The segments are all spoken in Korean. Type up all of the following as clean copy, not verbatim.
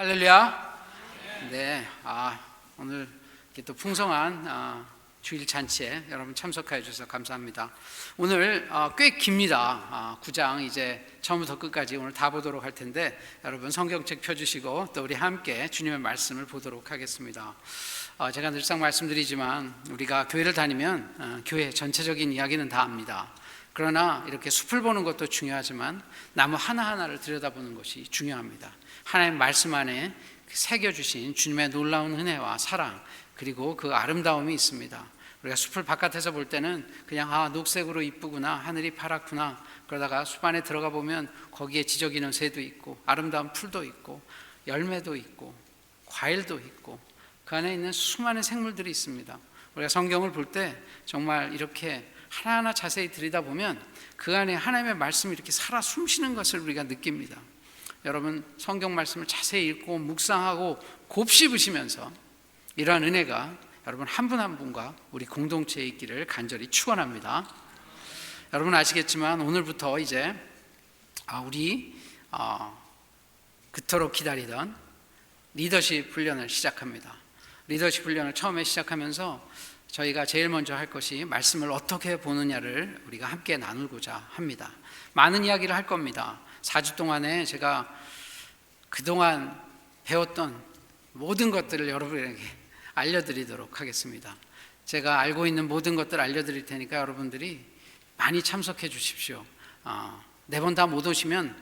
할렐루야. 네, 오늘 이렇게 또 풍성한 주일 잔치에 여러분 참석해 주셔서 감사합니다. 오늘 꽤 깁니다. 9장 이제 처음부터 끝까지 오늘 다 보도록 할 텐데 여러분 성경책 펴주시고 또 우리 함께 주님의 말씀을 보도록 하겠습니다. 제가 늘상 말씀드리지만 우리가 교회를 다니면 교회 전체적인 이야기는 다 압니다. 그러나 이렇게 숲을 보는 것도 중요하지만 나무 하나하나를 들여다보는 것이 중요합니다. 하나님의 말씀 안에 새겨주신 주님의 놀라운 은혜와 사랑, 그리고 그 아름다움이 있습니다. 우리가 숲을 바깥에서 볼 때는 그냥 녹색으로 이쁘구나, 하늘이 파랗구나, 그러다가 숲 안에 들어가 보면 거기에 지저귀는 새도 있고 아름다운 풀도 있고 열매도 있고 과일도 있고 그 안에 있는 수많은 생물들이 있습니다. 우리가 성경을 볼 때 정말 이렇게 하나하나 자세히 들여다보면 그 안에 하나님의 말씀이 이렇게 살아 숨쉬는 것을 우리가 느낍니다. 여러분 성경 말씀을 자세히 읽고 묵상하고 곱씹으시면서 이러한 은혜가 여러분 한 분 한 분과 우리 공동체에 있기를 간절히 축원합니다. 여러분 아시겠지만 오늘부터 이제 우리 그토록 기다리던 리더십 훈련을 시작합니다. 리더십 훈련을 처음에 시작하면서 저희가 제일 먼저 할 것이 말씀을 어떻게 보느냐를 우리가 함께 나누고자 합니다. 많은 이야기를 할 겁니다. 4주 동안에 제가 그동안 배웠던 모든 것들을 여러분에게 알려드리도록 하겠습니다. 제가 알고 있는 모든 것들을 알려드릴 테니까 여러분들이 많이 참석해 주십시오. 4번 다 못 오시면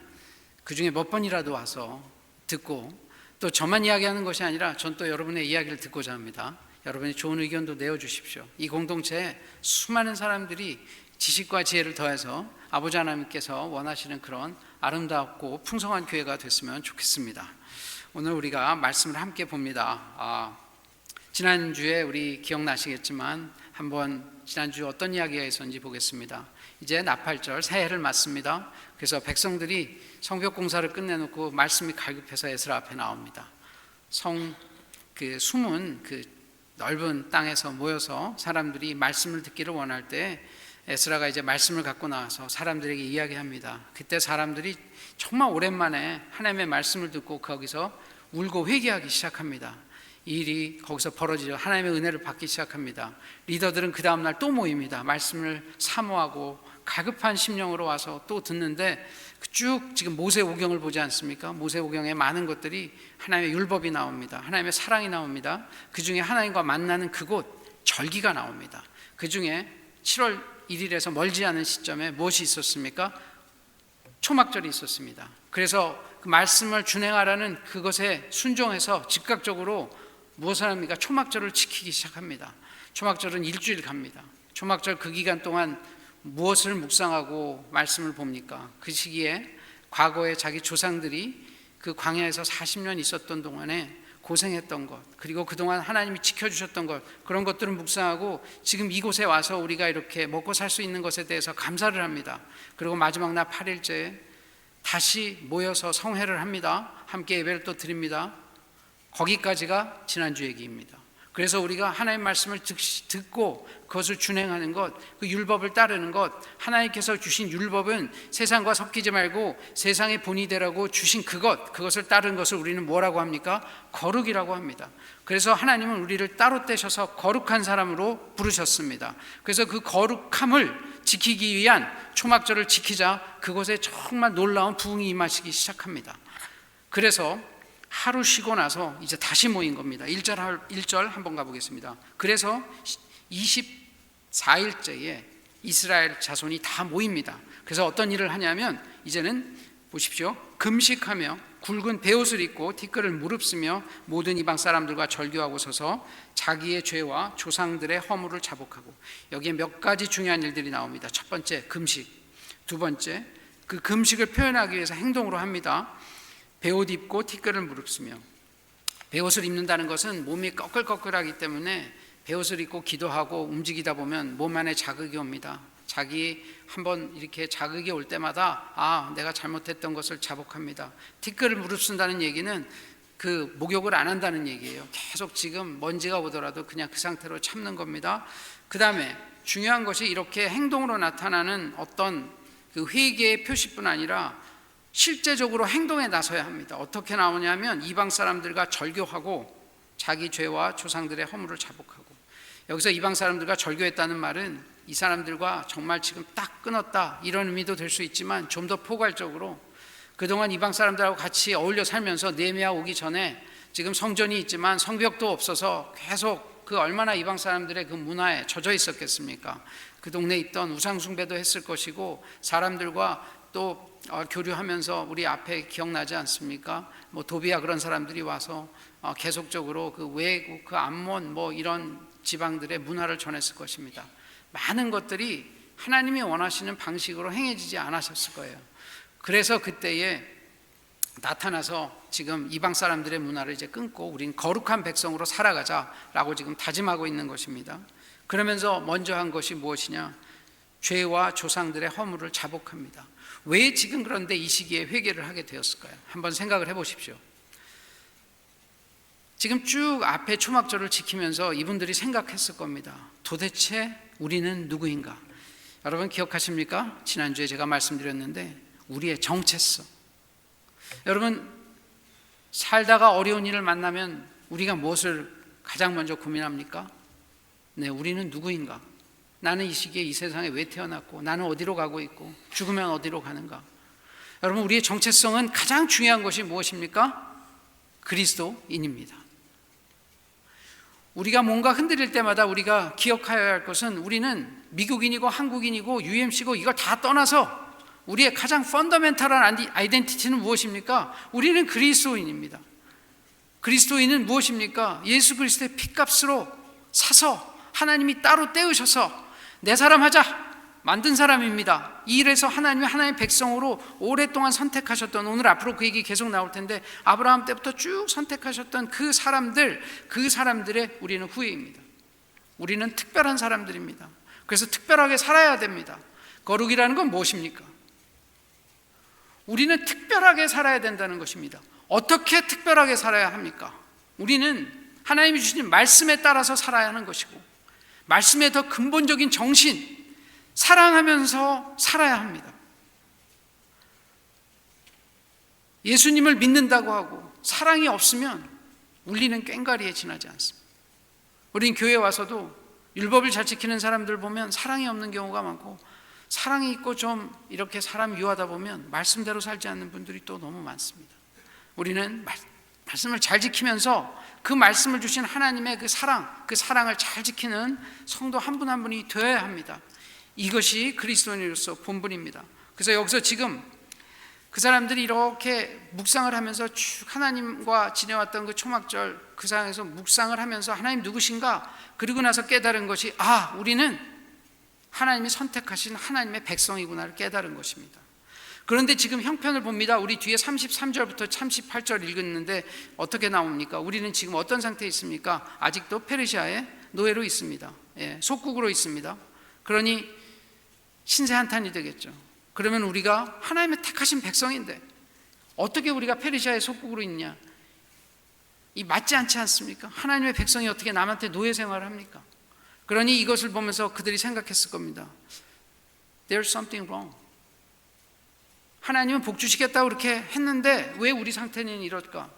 그 중에 몇 번이라도 와서 듣고, 또 저만 이야기하는 것이 아니라 전 또 여러분의 이야기를 듣고자 합니다. 여러분이 좋은 의견도 내어주십시오. 이 공동체에 수많은 사람들이 지식과 지혜를 더해서 아버지 하나님께서 원하시는 그런 아름답고 풍성한 교회가 됐으면 좋겠습니다. 오늘 우리가 말씀을 함께 봅니다. 지난주에 우리 기억나시겠지만 한번 지난주 어떤 이야기가 있었는지 보겠습니다. 이제 나팔절 새해를 맞습니다. 그래서 백성들이 성벽 공사를 끝내놓고 말씀이 갈급해서 에스라 앞에 나옵니다. 숨은 넓은 땅에서 모여서 사람들이 말씀을 듣기를 원할 때 에스라가 이제 말씀을 갖고 나와서 사람들에게 이야기합니다. 그때 사람들이 정말 오랜만에 하나님의 말씀을 듣고 거기서 울고 회개하기 시작합니다. 이 일이 거기서 벌어지죠. 하나님의 은혜를 받기 시작합니다. 리더들은 그 다음날 또 모입니다. 말씀을 사모하고 가급한 심령으로 와서 또 듣는데 쭉 지금 모세오경을 보지 않습니까? 모세오경에 많은 것들이 하나님의 율법이 나옵니다. 하나님의 사랑이 나옵니다. 그 중에 하나님과 만나는 그곳 절기가 나옵니다. 그 중에 7월 1일에서 멀지 않은 시점에 무엇이 있었습니까? 초막절이 있었습니다. 그래서 그 말씀을 준행하라는 그것에 순종해서 즉각적으로 무엇을 합니까? 초막절을 지키기 시작합니다. 초막절은 일주일 갑니다. 초막절 그 기간 동안 무엇을 묵상하고 말씀을 봅니까? 그 시기에 과거에 자기 조상들이 그 광야에서 40년 있었던 동안에 고생했던 것, 그리고 그동안 하나님이 지켜주셨던 것, 그런 것들을 묵상하고 지금 이곳에 와서 우리가 이렇게 먹고 살 수 있는 것에 대해서 감사를 합니다. 그리고 마지막 날 8일째에 다시 모여서 성회를 합니다. 함께 예배를 또 드립니다. 거기까지가 지난주 얘기입니다. 그래서 우리가 하나님의 말씀을 듣고 그것을 준행하는 것, 그 율법을 따르는 것, 하나님께서 주신 율법은 세상과 섞이지 말고 세상의 본이 되라고 주신 그것을 따르는 것을 우리는 뭐라고 합니까? 거룩이라고 합니다. 그래서 하나님은 우리를 따로 떼셔서 거룩한 사람으로 부르셨습니다. 그래서 그 거룩함을 지키기 위한 초막절을 지키자 그것에 정말 놀라운 부흥이 임하시기 시작합니다. 그래서 하루 쉬고 나서 이제 다시 모인 겁니다. 1절 한번 가보겠습니다. 그래서 24일째에 이스라엘 자손이 다 모입니다. 그래서 어떤 일을 하냐면 이제는 보십시오. 금식하며 굵은 베옷을 입고 티끌을 무릅쓰며 모든 이방 사람들과 절교하고 서서 자기의 죄와 조상들의 허물을 자복하고, 여기에 몇 가지 중요한 일들이 나옵니다. 첫 번째 금식, 두 번째 그 금식을 표현하기 위해서 행동으로 합니다. 베옷 입고 티끌을 무릅쓰며, 베옷을 입는다는 것은 몸이 꺼끌꺼끌하기 때문에 베옷을 입고 기도하고 움직이다 보면 몸 안에 자극이 옵니다. 자기 한번 이렇게 자극이 올 때마다 내가 잘못했던 것을 자복합니다. 티끌을 무릅쓴다는 얘기는 그 목욕을 안 한다는 얘기예요. 계속 지금 먼지가 오더라도 그냥 그 상태로 참는 겁니다. 그 다음에 중요한 것이 이렇게 행동으로 나타나는 어떤 그 회개의 표시뿐 아니라 실제적으로 행동에 나서야 합니다. 어떻게 나오냐면 이방 사람들과 절교하고 자기 죄와 조상들의 허물을 자복하고, 여기서 이방 사람들과 절교했다는 말은 이 사람들과 정말 지금 딱 끊었다 이런 의미도 될 수 있지만, 좀 더 포괄적으로 그동안 이방 사람들하고 같이 어울려 살면서 느헤미야 오기 전에 지금 성전이 있지만 성벽도 없어서 계속 그 얼마나 이방 사람들의 그 문화에 젖어 있었겠습니까? 그 동네에 있던 우상 숭배도 했을 것이고, 사람들과 또 교류하면서 우리 앞에 기억나지 않습니까? 뭐 도비야 그런 사람들이 와서 계속적으로 그 외국, 그 암몬 뭐 이런 지방들의 문화를 전했을 것입니다. 많은 것들이 하나님이 원하시는 방식으로 행해지지 않으셨을 거예요. 그래서 그때에 나타나서 지금 이방 사람들의 문화를 이제 끊고 우린 거룩한 백성으로 살아가자라고 지금 다짐하고 있는 것입니다. 그러면서 먼저 한 것이 무엇이냐? 죄와 조상들의 허물을 자복합니다. 왜 지금 그런데 이 시기에 회개를 하게 되었을까요? 한번 생각을 해보십시오. 지금 쭉 앞에 초막절을 지키면서 이분들이 생각했을 겁니다. 도대체 우리는 누구인가? 여러분 기억하십니까? 지난주에 제가 말씀드렸는데 우리의 정체성. 여러분 살다가 어려운 일을 만나면 우리가 무엇을 가장 먼저 고민합니까? 네, 우리는 누구인가? 나는 이 시기에 이 세상에 왜 태어났고 나는 어디로 가고 있고 죽으면 어디로 가는가? 여러분 우리의 정체성은 가장 중요한 것이 무엇입니까? 그리스도인입니다. 우리가 뭔가 흔들릴 때마다 우리가 기억해야 할 것은 우리는 미국인이고 한국인이고 UMC고 이걸 다 떠나서 우리의 가장 펀더멘탈한 아이덴티티는 무엇입니까? 우리는 그리스도인입니다. 그리스도인은 무엇입니까? 예수 그리스도의 피값으로 사서 하나님이 따로 떼으셔서 내 사람 하자 만든 사람입니다. 이 일에서 하나님이 하나님의 백성으로 오랫동안 선택하셨던, 오늘 앞으로 그 얘기 계속 나올 텐데 아브라함 때부터 쭉 선택하셨던 그 사람들의 우리는 후예입니다. 우리는 특별한 사람들입니다. 그래서 특별하게 살아야 됩니다. 거룩이라는 건 무엇입니까? 우리는 특별하게 살아야 된다는 것입니다. 어떻게 특별하게 살아야 합니까? 우리는 하나님이 주신 말씀에 따라서 살아야 하는 것이고, 말씀의 더 근본적인 정신, 사랑하면서 살아야 합니다. 예수님을 믿는다고 하고 사랑이 없으면 울리는 꽹과리에 지나지 않습니다. 우린 교회에 와서도 율법을 잘 지키는 사람들 보면 사랑이 없는 경우가 많고, 사랑이 있고 좀 이렇게 사람 유하다 보면 말씀대로 살지 않는 분들이 또 너무 많습니다. 우리는 말씀을 잘 지키면서 그 말씀을 주신 하나님의 그 사랑을 잘 지키는 성도 한 분 한 분이 되어야 합니다. 이것이 그리스도인으로서 본분입니다. 그래서 여기서 지금 그 사람들이 이렇게 묵상을 하면서 쭉 하나님과 지내왔던 그 초막절 그 상황에서 묵상을 하면서 하나님 누구신가? 그리고 나서 깨달은 것이 우리는 하나님이 선택하신 하나님의 백성이구나를 깨달은 것입니다. 그런데 지금 형편을 봅니다. 우리 뒤에 33절부터 38절 읽었는데 어떻게 나옵니까? 우리는 지금 어떤 상태에 있습니까? 아직도 페르시아의 노예로 있습니다. 속국으로 있습니다. 그러니 신세 한탄이 되겠죠. 그러면 우리가 하나님의 택하신 백성인데 어떻게 우리가 페르시아의 속국으로 있냐? 이 맞지 않지 않습니까? 하나님의 백성이 어떻게 남한테 노예 생활을 합니까? 그러니 이것을 보면서 그들이 생각했을 겁니다. There's something wrong. 하나님은 복 주시겠다고 그렇게 했는데 왜 우리 상태는 이럴까?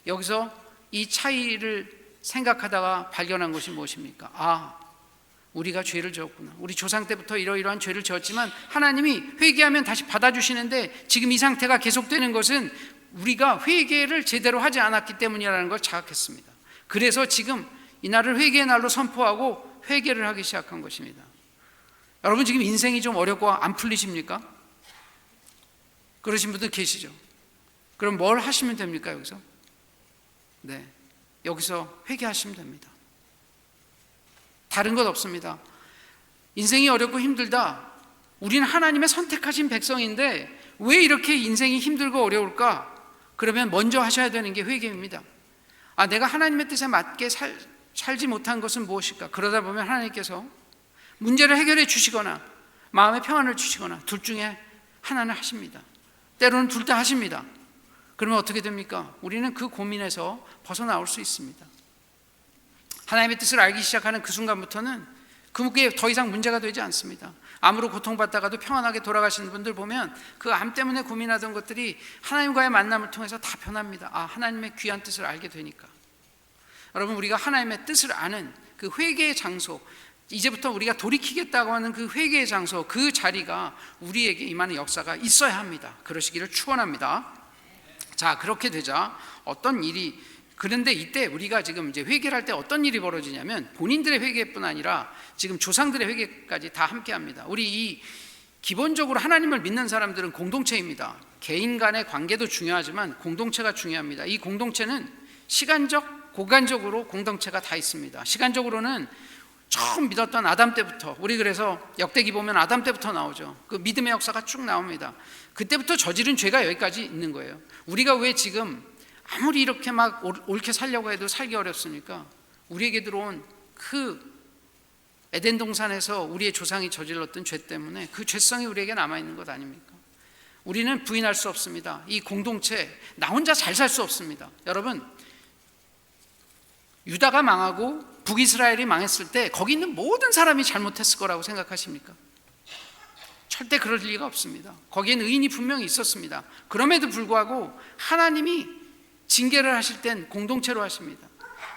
여기서 이 차이를 생각하다가 발견한 것이 무엇입니까? 우리가 죄를 지었구나. 우리 조상 때부터 이러이러한 죄를 지었지만 하나님이 회개하면 다시 받아주시는데 지금 이 상태가 계속되는 것은 우리가 회개를 제대로 하지 않았기 때문이라는 걸 자각했습니다. 그래서 지금 이날을 회개의 날로 선포하고 회개를 하기 시작한 것입니다. 여러분 지금 인생이 좀 어렵고 안 풀리십니까? 그러신 분들 계시죠? 그럼 뭘 하시면 됩니까 여기서? 네, 여기서 회개하시면 됩니다. 다른 것 없습니다. 인생이 어렵고 힘들다. 우리는 하나님의 선택하신 백성인데 왜 이렇게 인생이 힘들고 어려울까? 그러면 먼저 하셔야 되는 게 회개입니다. 내가 하나님의 뜻에 맞게 살지 못한 것은 무엇일까? 그러다 보면 하나님께서 문제를 해결해 주시거나 마음의 평안을 주시거나 둘 중에 하나는 하십니다. 때로는 둘 다 하십니다. 그러면 어떻게 됩니까? 우리는 그 고민에서 벗어나올 수 있습니다. 하나님의 뜻을 알기 시작하는 그 순간부터는 그게 더 이상 문제가 되지 않습니다. 암으로 고통받다가도 평안하게 돌아가시는 분들 보면 그 암 때문에 고민하던 것들이 하나님과의 만남을 통해서 다 변합니다. 하나님의 귀한 뜻을 알게 되니까. 여러분, 우리가 하나님의 뜻을 아는 그 회개의 장소, 이제부터 우리가 돌이키겠다고 하는 그 회개의 장소, 그 자리가 우리에게 임하는 역사가 있어야 합니다. 그러시기를 축원합니다. 자, 그렇게 되자 어떤 일이, 그런데 이때 우리가 지금 이제 회개를 할 때 어떤 일이 벌어지냐면 본인들의 회개뿐 아니라 지금 조상들의 회개까지 다 함께 합니다. 우리 기본적으로 하나님을 믿는 사람들은 공동체입니다. 개인 간의 관계도 중요하지만 공동체가 중요합니다. 이 공동체는 시간적, 공간적으로 공동체가 다 있습니다. 시간적으로는 처음 믿었던 아담 때부터, 우리 그래서 역대기 보면 아담 때부터 나오죠. 그 믿음의 역사가 쭉 나옵니다. 그때부터 저지른 죄가 여기까지 있는 거예요. 우리가 왜 지금 아무리 이렇게 막 옳게 살려고 해도 살기 어렵습니까? 우리에게 들어온 그 에덴 동산에서 우리의 조상이 저질렀던 죄 때문에 그 죄성이 우리에게 남아있는 것 아닙니까? 우리는 부인할 수 없습니다. 이 공동체, 나 혼자 잘 살 수 없습니다. 여러분, 유다가 망하고 북이스라엘이 망했을 때 거기 있는 모든 사람이 잘못했을 거라고 생각하십니까? 절대 그럴 리가 없습니다. 거기엔 의인이 분명히 있었습니다. 그럼에도 불구하고 하나님이 징계를 하실 땐 공동체로 하십니다.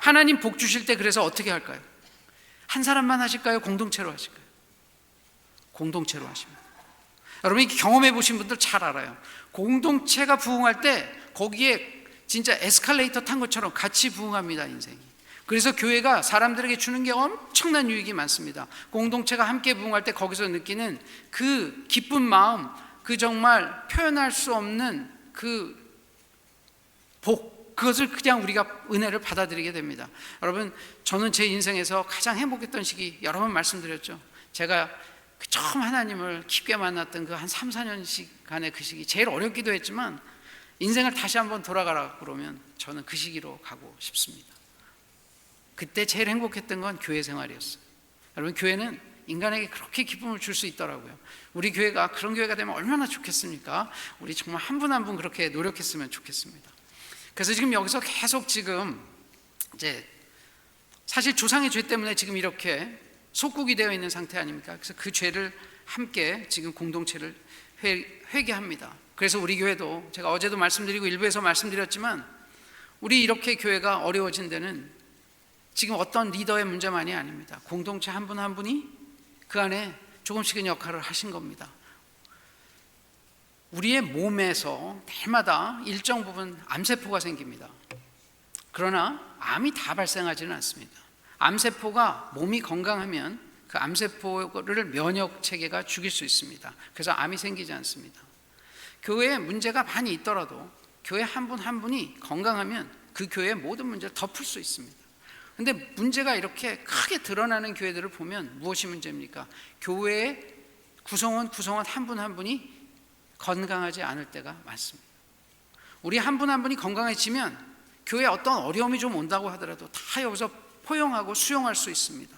하나님 복 주실 때 그래서 어떻게 할까요? 한 사람만 하실까요? 공동체로 하실까요? 공동체로 하십니다. 여러분, 경험해 보신 분들 잘 알아요. 공동체가 부흥할 때 거기에 진짜 에스컬레이터 탄 것처럼 같이 부흥합니다, 인생이. 그래서 교회가 사람들에게 주는 게 엄청난 유익이 많습니다. 공동체가 함께 부흥할 때 거기서 느끼는 그 기쁜 마음, 그 정말 표현할 수 없는 그 복, 그것을 그냥 우리가 은혜를 받아들이게 됩니다. 여러분, 저는 제 인생에서 가장 행복했던 시기 여러 번 말씀드렸죠. 제가 처음 하나님을 깊게 만났던 그 한 3, 4년간의 그 시기, 제일 어렵기도 했지만 인생을 다시 한번 돌아가라 그러면 저는 그 시기로 가고 싶습니다. 그때 제일 행복했던 건 교회 생활이었어요. 여러분, 교회는 인간에게 그렇게 기쁨을 줄 수 있더라고요. 우리 교회가 그런 교회가 되면 얼마나 좋겠습니까? 우리 정말 한 분 한 분 그렇게 노력했으면 좋겠습니다. 그래서 지금 여기서 계속 지금 이제 사실 조상의 죄 때문에 지금 이렇게 속국이 되어 있는 상태 아닙니까? 그래서 그 죄를 함께 지금 공동체를 회개합니다. 그래서 우리 교회도 제가 어제도 말씀드리고 일부에서 말씀드렸지만 우리 이렇게 교회가 어려워진 데는 지금 어떤 리더의 문제만이 아닙니다. 공동체 한 분 한 분이 그 안에 조금씩은 역할을 하신 겁니다. 우리의 몸에서 날마다 일정 부분 암세포가 생깁니다. 그러나 암이 다 발생하지는 않습니다. 암세포가 몸이 건강하면 그 암세포를 면역체계가 죽일 수 있습니다. 그래서 암이 생기지 않습니다. 교회에 문제가 많이 있더라도 교회 한 분 한 분이 건강하면 그 교회의 모든 문제를 덮을 수 있습니다. 근데 문제가 이렇게 크게 드러나는 교회들을 보면 무엇이 문제입니까? 교회의 구성원 한 분 한 분이 건강하지 않을 때가 많습니다. 우리 한 분 한 분이 건강해지면 교회에 어떤 어려움이 좀 온다고 하더라도 다 여기서 포용하고 수용할 수 있습니다.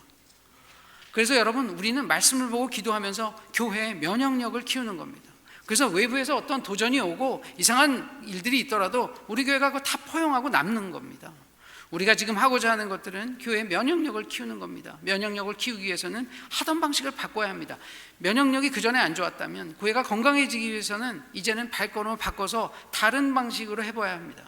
그래서 여러분, 우리는 말씀을 보고 기도하면서 교회의 면역력을 키우는 겁니다. 그래서 외부에서 어떤 도전이 오고 이상한 일들이 있더라도 우리 교회가 그거 다 포용하고 남는 겁니다. 우리가 지금 하고자 하는 것들은 교회의 면역력을 키우는 겁니다. 면역력을 키우기 위해서는 하던 방식을 바꿔야 합니다. 면역력이 그전에 안 좋았다면 교회가 건강해지기 위해서는 이제는 발걸음을 바꿔서 다른 방식으로 해봐야 합니다.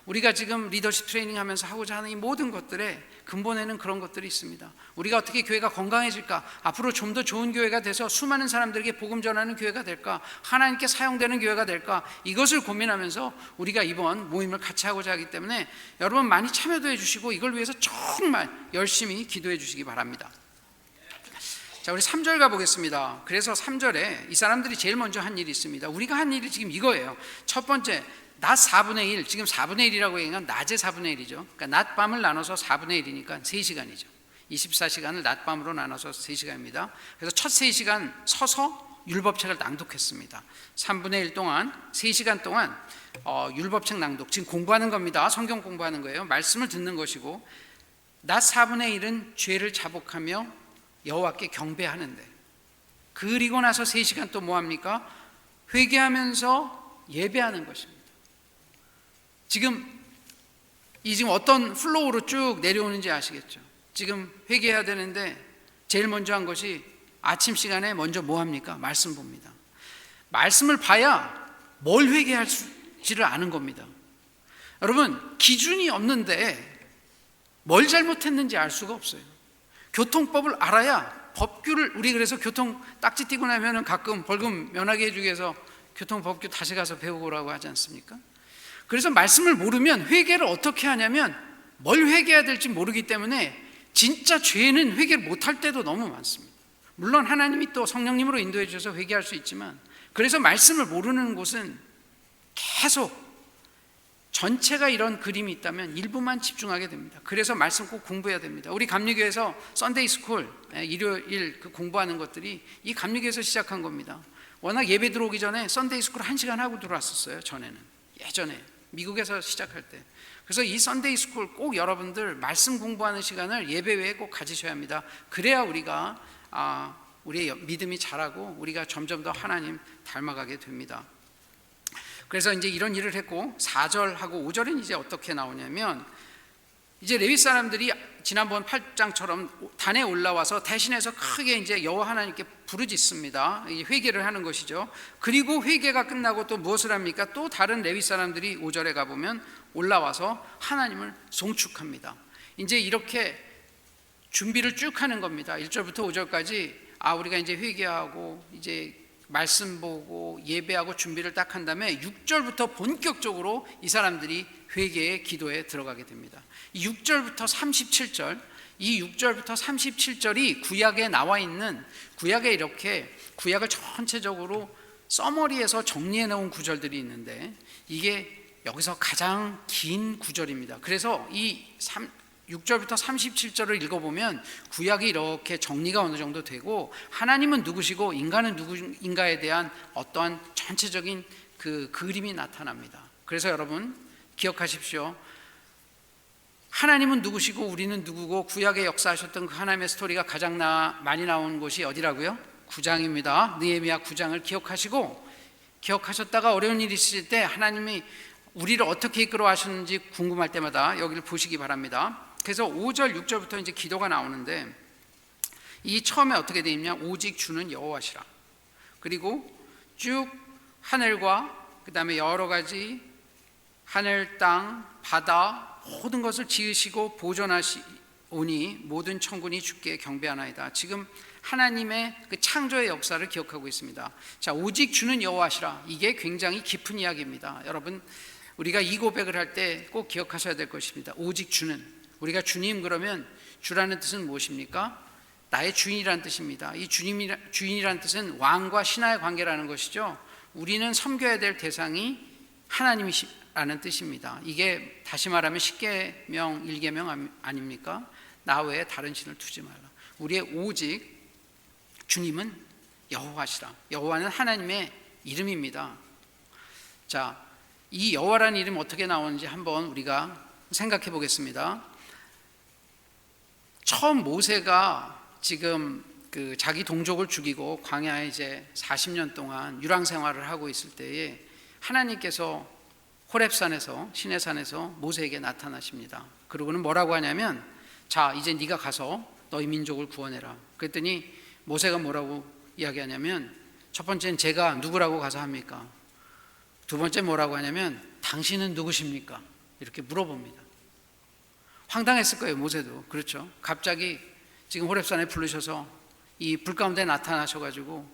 우리가 지금 리더십 트레이닝 하면서 하고자 하는 이 모든 것들의 근본에는 그런 것들이 있습니다. 우리가 어떻게 교회가 건강해질까? 앞으로 좀 더 좋은 교회가 돼서 수많은 사람들에게 복음 전하는 교회가 될까? 하나님께 사용되는 교회가 될까? 이것을 고민하면서 우리가 이번 모임을 같이 하고자 하기 때문에 여러분 많이 참여도 해주시고 이걸 위해서 정말 열심히 기도해 주시기 바랍니다. 자, 우리 3절 가보겠습니다. 그래서 3절에 이 사람들이 제일 먼저 한 일이 있습니다. 우리가 한 일이 지금 이거예요. 첫 번째, 낮 4분의 1, 지금 4분의 1이라고 얘기하면 낮의 4분의 1이죠. 그러니까 낮밤을 나눠서 4분의 1이니까 3시간이죠. 24시간을 낮밤으로 나눠서 3시간입니다. 그래서 첫 3시간 서서 율법책을 낭독했습니다. 3분의 1 동안 3시간 동안 율법책 낭독, 지금 공부하는 겁니다. 성경 공부하는 거예요. 말씀을 듣는 것이고, 낮 4분의 1은 죄를 자복하며 여호와께 경배하는데, 그리고 나서 3시간 또 뭐합니까? 회개하면서 예배하는 것입니다. 지금 어떤 플로우로 쭉 내려오는지 아시겠죠? 지금 회개해야 되는데 제일 먼저 한 것이 아침 시간에 먼저 뭐 합니까? 말씀 봅니다. 말씀을 봐야 뭘 회개할지를 아는 겁니다. 여러분, 기준이 없는데 뭘 잘못했는지 알 수가 없어요. 교통법을 알아야 법규를, 우리 그래서 교통 딱지 띄고 나면은 가끔 벌금 면하게 해주기 위해서 교통법규 다시 가서 배우고 오라고 하지 않습니까? 그래서 말씀을 모르면 회개를 어떻게 하냐면 뭘 회개해야 될지 모르기 때문에 진짜 죄는 회개를 못할 때도 너무 많습니다. 물론 하나님이 또 성령님으로 인도해 주셔서 회개할 수 있지만, 그래서 말씀을 모르는 곳은 계속 전체가 이런 그림이 있다면 일부만 집중하게 됩니다. 그래서 말씀 꼭 공부해야 됩니다. 우리 감리교에서 썬데이 스쿨, 일요일 그 공부하는 것들이 이 감리교에서 시작한 겁니다. 워낙 예배 들어오기 전에 썬데이 스쿨 1시간 하고 들어왔었어요. 전에는, 예전에 미국에서 시작할 때. 그래서 이 썬데이 스쿨 꼭 여러분들 말씀 공부하는 시간을 예배 외에 꼭 가지셔야 합니다. 그래야 우리가 우리의 믿음이 자라고 우리가 점점 더 하나님 닮아가게 됩니다. 그래서 이제 이런 일을 했고, 4절하고 5절은 이제 어떻게 나오냐면, 이제 레위 사람들이 지난번 8장처럼 단에 올라와서 대신해서 크게 이제 여호와 하나님께 부르짖습니다. 회개를 하는 것이죠. 그리고 회개가 끝나고 또 무엇을 합니까? 또 다른 레위 사람들이 5절에 가보면 올라와서 하나님을 송축합니다. 이제 이렇게 준비를 쭉 하는 겁니다. 1절부터 5절까지 우리가 이제 회개하고 이제 말씀 보고 예배하고 준비를 딱 한 다음에 6절부터 본격적으로 이 사람들이 회개의 기도에 들어가게 됩니다. 6절부터 37절, 이 6절부터 37절이 구약에 나와 있는, 구약에 이렇게 구약을 전체적으로 서머리에서 정리해 놓은 구절들이 있는데, 이게 여기서 가장 긴 구절입니다. 그래서 이 6절부터 37절을 읽어보면 구약이 이렇게 정리가 어느 정도 되고, 하나님은 누구시고 인간은 누구인가에 대한 어떠한 전체적인 그 그림이 나타납니다. 그래서 여러분 기억하십시오. 하나님은 누구시고 우리는 누구고, 구약에 역사하셨던 그 하나님의 스토리가 가장 많이 나온 곳이 어디라고요? 9장입니다. 느헤미야 9장을 기억하시고, 기억하셨다가 어려운 일이 있으실 때 하나님이 우리를 어떻게 이끌어 가셨는지 궁금할 때마다 여기를 보시기 바랍니다. 그래서 5절, 6절부터 이제 기도가 나오는데, 이 처음에 어떻게 되어 있냐? 오직 주는 여호와시라. 그리고 쭉 하늘과 그 다음에 여러 가지 하늘, 땅, 바다 모든 것을 지으시고 보존하시오니 모든 천군이 주께 경배하나이다. 지금 하나님의 그 창조의 역사를 기억하고 있습니다. 자, 오직 주는 여호와시라. 이게 굉장히 깊은 이야기입니다. 여러분, 우리가 이 고백을 할 때 꼭 기억하셔야 될 것입니다. 오직 주는, 우리가 주님 그러면 주라는 뜻은 무엇입니까? 나의 주인이라는 뜻입니다. 이 주인이라는 뜻은 왕과 신하의 관계라는 것이죠. 우리는 섬겨야 될 대상이 하나님이라는 뜻입니다. 이게 다시 말하면 십계명 1계명 아닙니까? 나 외에 다른 신을 두지 말라. 우리의 오직 주님은 여호와시라. 여호와는 하나님의 이름입니다. 자, 이 여호와라는 이름 어떻게 나오는지 한번 우리가 생각해 보겠습니다. 처음 모세가 지금 그 자기 동족을 죽이고 광야에 이제 40년 동안 유랑 생활을 하고 있을 때에 하나님께서 호렙산에서, 시내산에서 모세에게 나타나십니다. 그러고는 뭐라고 하냐면, 자, 이제 네가 가서 너희 민족을 구원해라. 그랬더니 모세가 뭐라고 이야기하냐면, 첫 번째는 제가 누구라고 가서 합니까? 두 번째 뭐라고 하냐면, 당신은 누구십니까? 이렇게 물어봅니다. 황당했을 거예요, 모세도. 그렇죠? 갑자기 지금 호렙산에 부르셔서 이 불 가운데 나타나셔가지고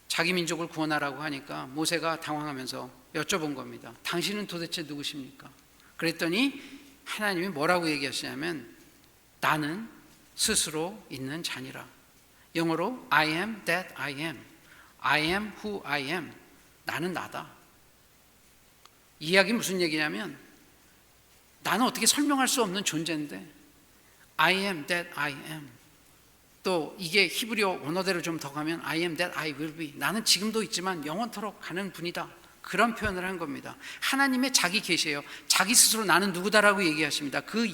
자기 민족을 구원하라고 하니까 모세가 당황하면서 여쭤본 겁니다. 당신은 도대체 누구십니까? 그랬더니 하나님이 뭐라고 얘기하시냐면, 나는 스스로 있는 자니라. 영어로 I am that I am. I am who I am. 나는 나다. 이 이야기 무슨 얘기냐면, 나는 어떻게 설명할 수 없는 존재인데 I am that I am. 또 이게 히브리어 원어대로 좀 더 가면 I am that I will be. 나는 지금도 있지만 영원토록 가는 분이다. 그런 표현을 한 겁니다. 하나님의 자기 계시예요. 자기 스스로 나는 누구다라고 얘기하십니다. 그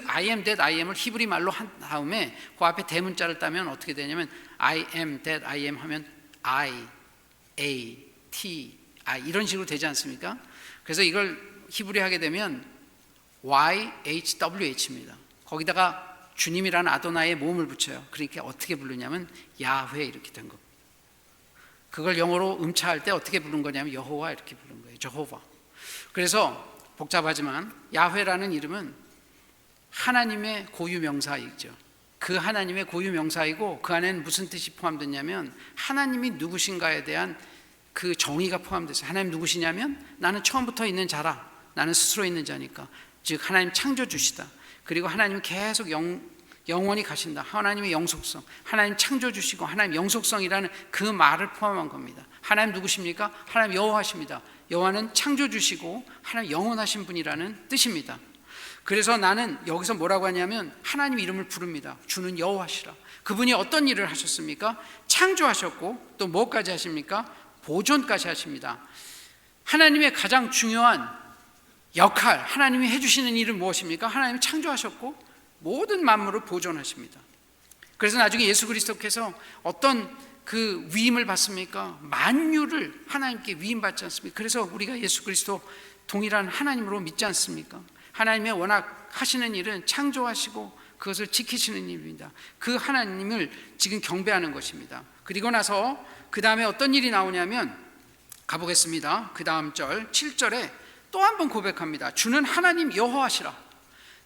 I am that I am을 히브리 말로 한 다음에 그 앞에 대문자를 따면 어떻게 되냐면, I am that I am 하면 I, A, T, I 이런 식으로 되지 않습니까? 그래서 이걸 히브리 하게 되면 YHWH입니다. 거기다가 주님이라는 아도나이에 모음을 붙여요. 그러니까 어떻게 부르냐면 야훼 이렇게 된 거. 그걸 영어로 음차할 때 어떻게 부른 거냐면 여호와 이렇게 부른 거예요. 저호바. 그래서 복잡하지만 야훼라는 이름은 하나님의 고유 명사이죠. 그 하나님의 고유 명사이고 그 안에는 무슨 뜻이 포함됐냐면 하나님이 누구신가에 대한 그 정의가 포함됐어요. 하나님 누구시냐면 나는 처음부터 있는 자라. 나는 스스로 있는 자니까. 즉 하나님 창조주시다. 그리고 하나님은 계속 영원히 가신다. 하나님의 영속성, 하나님 창조주시고 하나님 영속성이라는 그 말을 포함한 겁니다. 하나님 누구십니까? 하나님 여호와십니다. 여호와는 창조주시고 하나님 영원하신 분이라는 뜻입니다. 그래서 나는 여기서 뭐라고 하냐면 하나님 이름을 부릅니다. 주는 여호와시라. 그분이 어떤 일을 하셨습니까? 창조하셨고 또 뭐까지 하십니까? 보존까지 하십니다. 하나님의 가장 중요한 역할, 하나님이 해주시는 일은 무엇입니까? 하나님이 창조하셨고 모든 만물을 보존하십니다. 그래서 나중에 예수 그리스도께서 어떤 그 위임을 받습니까? 만유를 하나님께 위임받지 않습니까? 그래서 우리가 예수 그리스도 동일한 하나님으로 믿지 않습니까? 하나님의 워낙 하시는 일은 창조하시고 그것을 지키시는 일입니다. 그 하나님을 지금 경배하는 것입니다. 그리고 나서 그 다음에 어떤 일이 나오냐면 가보겠습니다. 그 다음 절 7절에 또 한 번 고백합니다. 주는 하나님 여호와시라.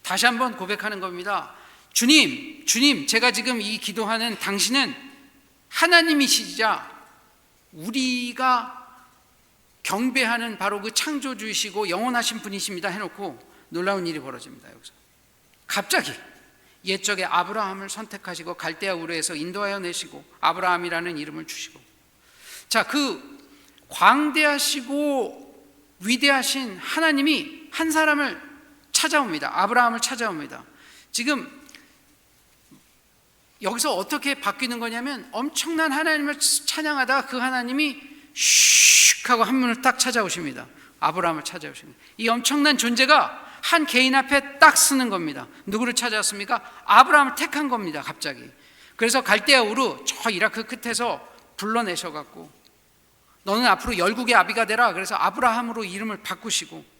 다시 한번 고백하는 겁니다. 주님, 제가 지금 이 기도하는 당신은 하나님이시자 우리가 경배하는 바로 그 창조주이시고 영원하신 분이십니다 해놓고 놀라운 일이 벌어집니다. 여기서 갑자기 옛적에 아브라함을 선택하시고 갈대아 우르에서 인도하여 내시고 아브라함이라는 이름을 주시고, 자, 그 광대하시고 위대하신 하나님이 한 사람을 찾아옵니다. 아브라함을 찾아옵니다. 지금 여기서 어떻게 바뀌는 거냐면 엄청난 하나님을 찬양하다 그 하나님이 슉 하고 한 분을 딱 찾아오십니다. 아브라함을 찾아오십니다. 이 엄청난 존재가 한 개인 앞에 딱 쓰는 겁니다. 누구를 찾아왔습니까? 아브라함을 택한 겁니다. 갑자기. 그래서 갈대아 우르 저 이라크 끝에서 불러내셔갖고 너는 앞으로 열국의 아비가 되라. 그래서 아브라함으로 이름을 바꾸시고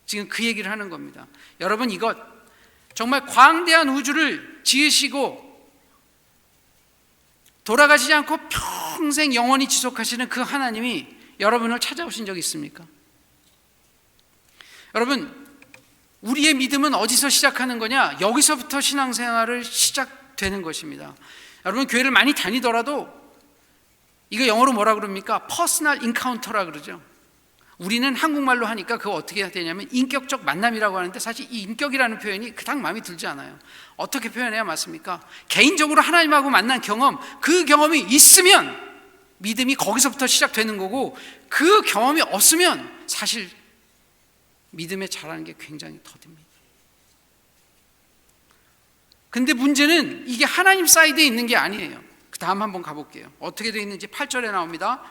지금 그 얘기를 하는 겁니다. 여러분, 이것 정말 광대한 우주를 지으시고 돌아가시지 않고 평생 영원히 지속하시는 그 하나님이 여러분을 찾아오신 적이 있습니까? 여러분, 우리의 믿음은 어디서 시작하는 거냐? 여기서부터 신앙생활을 시작되는 것입니다. 여러분, 교회를 많이 다니더라도 이거 영어로 뭐라 그럽니까? 퍼스널 인카운터라 그러죠. 우리는 한국말로 하니까 그거 어떻게 해야 되냐면 인격적 만남이라고 하는데 사실 이 인격이라는 표현이 그닥 마음에 들지 않아요. 어떻게 표현해야 맞습니까? 개인적으로 하나님하고 만난 경험, 그 경험이 있으면 믿음이 거기서부터 시작되는 거고, 그 경험이 없으면 사실 믿음에 자라는 게 굉장히 더딥니다. 근데 문제는 이게 하나님 사이드에 있는 게 아니에요. 그 다음 한번 가볼게요. 어떻게 되어 있는지 8절에 나옵니다.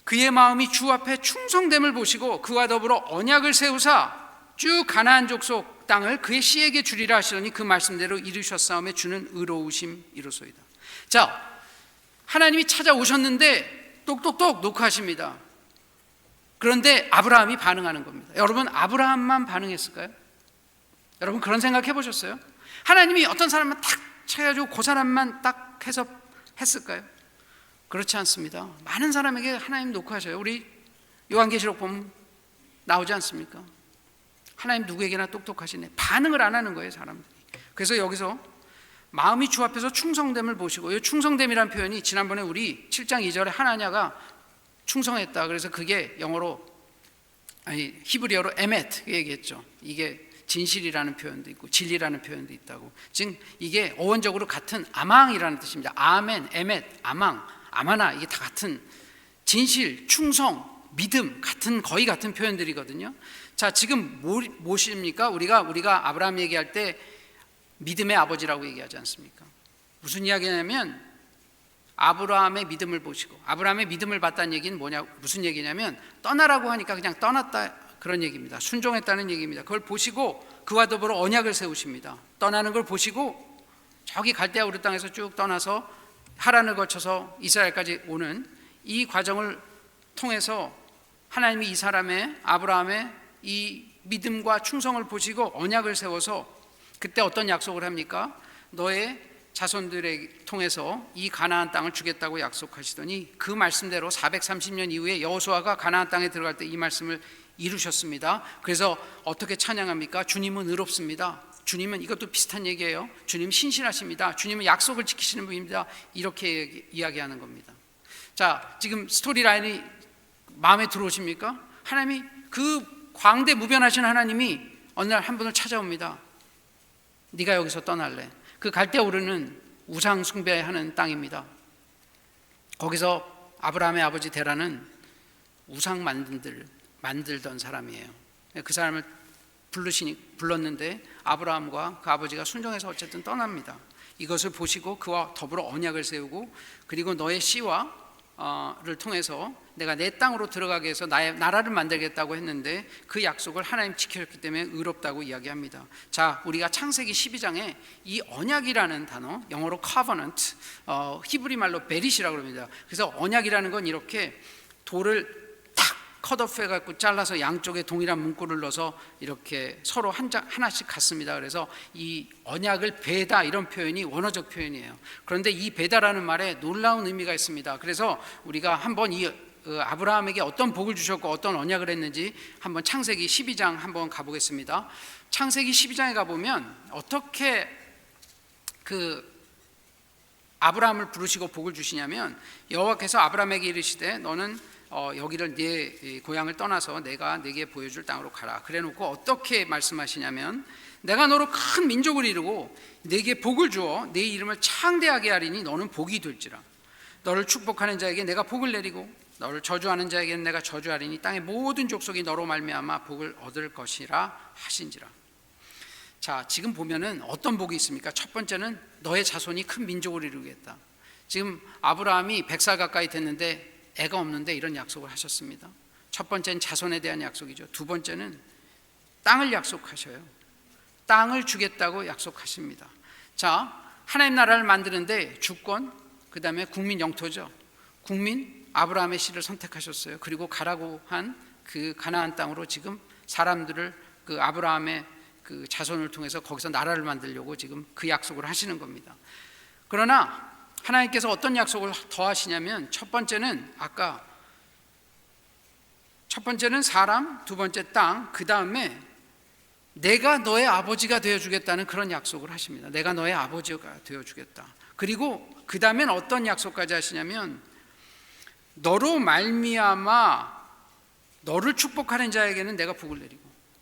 그의 마음이 주 앞에 충성됨을 보시고 그와 더불어 언약을 세우사 쭉 가나안 족속 땅을 그의 씨에게 주리라 하시더니 그 말씀대로 이루셨사오매 주는 의로우심이로소이다. 자, 하나님이 찾아오셨는데 똑똑똑 녹화하십니다. 그런데 아브라함이 반응하는 겁니다. 여러분, 아브라함만 반응했을까요? 여러분, 그런 생각 해보셨어요? 하나님이 어떤 사람만 탁 쳐가지고 그 사람만 딱 해서 했을까요? 그렇지 않습니다. 많은 사람에게 하나님 녹화하셔요. 우리 요한계시록 보면 나오지 않습니까? 하나님 누구에게나 똑똑하시네. 반응을 안 하는 거예요, 사람들이. 그래서 여기서 마음이 주 앞에서 충성됨을 보시고, 이 충성됨이라는 표현이 지난번에 우리 7장 2절에 하나냐가 충성했다. 그래서 그게 영어로, 아니 히브리어로 에메트 얘기했죠. 이게 진실이라는 표현도 있고 진리라는 표현도 있다고. 즉 이게 어원적으로 같은 아망이라는 뜻입니다. 아멘, 에메트, 아망, 아마나, 이게 다 같은 진실, 충성, 믿음, 거의 같은 표현들이거든요. 자, 지금 무엇입니까? 우리가 아브라함 얘기할 때 믿음의 아버지라고 얘기하지 않습니까? 무슨 이야기냐면 아브라함의 믿음을 보시고, 아브라함의 믿음을 봤다는 얘기는 무슨 얘기냐면 떠나라고 하니까 그냥 떠났다, 그런 얘기입니다. 순종했다는 얘기입니다. 그걸 보시고 그와 더불어 언약을 세우십니다. 떠나는 걸 보시고 저기 갈대아 우르 땅에서 쭉 떠나서 하란을 거쳐서 이스라엘까지 오는 이 과정을 통해서 하나님이 이 사람의, 아브라함의 이 믿음과 충성을 보시고 언약을 세워서 그때 어떤 약속을 합니까? 너의 자손들을 통해서 이 가나안 땅을 주겠다고 약속하시더니 그 말씀대로 430년 이후에 여호수아가 가나안 땅에 들어갈 때 이 말씀을 이루셨습니다. 그래서 어떻게 찬양합니까? 주님은 의롭습니다. 주님은, 이것도 비슷한 얘기예요. 주님 신실하십니다. 주님은 약속을 지키시는 분입니다. 이렇게 이야기하는 겁니다. 자, 지금 스토리라인이 마음에 들어오십니까? 하나님이, 그 광대 무변하신 하나님이 어느 날 한 분을 찾아옵니다. 네가 여기서 떠날래. 그 갈대오르는 우상 숭배하는 땅입니다. 거기서 아브라함의 아버지 데라는 우상 만들던 사람이에요. 그 사람을 불렀는데 아브라함과 그 아버지가 순종해서 어쨌든 떠납니다. 이것을 보시고 그와 더불어 언약을 세우고, 그리고 너의 씨와 를 통해서 내가 내 땅으로 들어가게 해서 나의 나라를 만들겠다고 했는데 그 약속을 하나님 지켰기 때문에 의롭다고 이야기합니다. 자, 우리가 창세기 12장에 이 언약이라는 단어, 영어로 covenant, 히브리 말로 베릿이라고 합니다. 그래서 언약이라는 건 이렇게 돌을 탁 컷오프 해갖고 잘라서 양쪽에 동일한 문구를 넣어서 이렇게 서로 하나씩 갖습니다. 그래서 이 언약을 베다, 이런 표현이 원어적 표현이에요. 그런데 이 베다라는 말에 놀라운 의미가 있습니다. 그래서 우리가 한번 이 아브라함에게 어떤 복을 주셨고 어떤 언약을 했는지 한번 창세기 12장 한번 가보겠습니다. 창세기 12장에 가보면 어떻게 그 아브라함을 부르시고 복을 주시냐면, 여호와께서 아브라함에게 이르시되 너는 여기를 네 고향을 떠나서 내가 네게 보여줄 땅으로 가라. 그래놓고 어떻게 말씀하시냐면, 내가 너로 큰 민족을 이루고 네게 복을 주어 네 이름을 창대하게 하리니 너는 복이 될지라. 너를 축복하는 자에게 내가 복을 내리고 너를 저주하는 자에게는 내가 저주하리니 땅의 모든 족속이 너로 말미암아 복을 얻을 것이라 하신지라. 자, 지금 보면은 어떤 복이 있습니까? 첫 번째는 너의 자손이 큰 민족을 이루겠다. 지금 아브라함이 100살 가까이 됐는데 애가 없는데 이런 약속을 하셨습니다. 첫 번째는 자손에 대한 약속이죠. 두 번째는 땅을 약속하셔요. 땅을 주겠다고 약속하십니다. 자, 하나님 나라를 만드는데 주권, 그 다음에 국민 영토죠. 국민, 아브라함의 씨를 선택하셨어요. 그리고 가라고 한 그 가나안 땅으로 지금 사람들을, 그 아브라함의 그 자손을 통해서 거기서 나라를 만들려고 지금 그 약속을 하시는 겁니다. 그러나 하나님께서 어떤 약속을 더 하시냐면, 첫 번째는 사람, 두 번째 땅, 그 다음에 내가 너의 아버지가 되어주겠다는 그런 약속을 하십니다. 내가 너의 아버지가 되어주겠다. 그리고 그 다음엔 어떤 약속까지 하시냐면, 너로 말미암아 너를 축복하는 자에게는 내가 복을 내리고.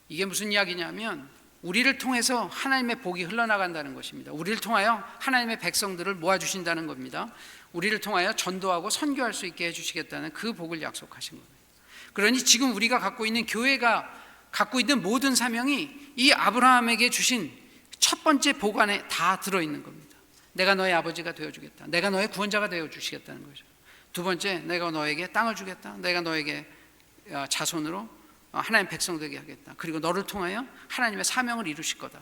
이게 무슨 이야기냐면, 우리를 통해서 하나님의 복이 흘러나간다는 것입니다. 우리를 통하여 하나님의 백성들을 모아주신다는 겁니다. 우리를 통하여 전도하고 선교할 수 있게 해주시겠다는 그 복을 약속하신 겁니다. 그러니 지금 우리가 갖고 있는, 교회가 갖고 있는 모든 사명이 이 아브라함에게 주신 첫 번째 복 안에 다 들어있는 겁니다. 내가 너의 아버지가 되어주겠다. 내가 너의 구원자가 되어주시겠다는 거죠. 두 번째, 내가 너에게 땅을 주겠다. 내가 너에게 자손으로 하나님 백성 되게 하겠다. 그리고 너를 통하여 하나님의 사명을 이루실 거다.